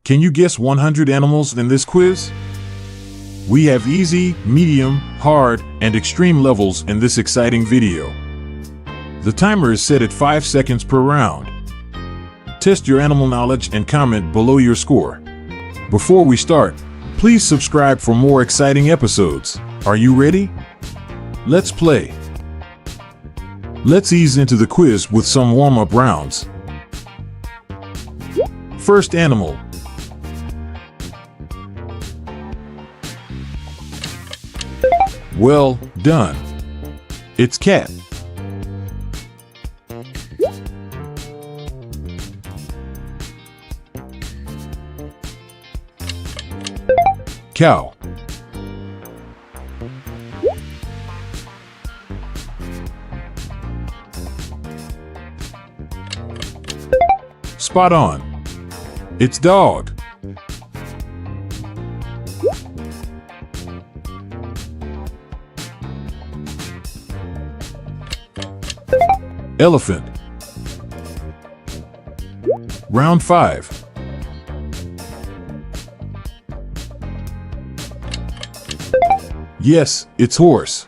Can you guess 100 animals in this quiz? We have easy, medium, hard, and extreme levels in this exciting video. The timer is set at 5 seconds per round. Test your animal knowledge and comment below your score. Before we start, please subscribe for more exciting episodes. Are you ready? Let's play. Let's ease into the quiz with some warm-up rounds. First animal. Well done. It's cat. Cow. Spot on. It's dog. Elephant. Round 5. Yes, it's horse.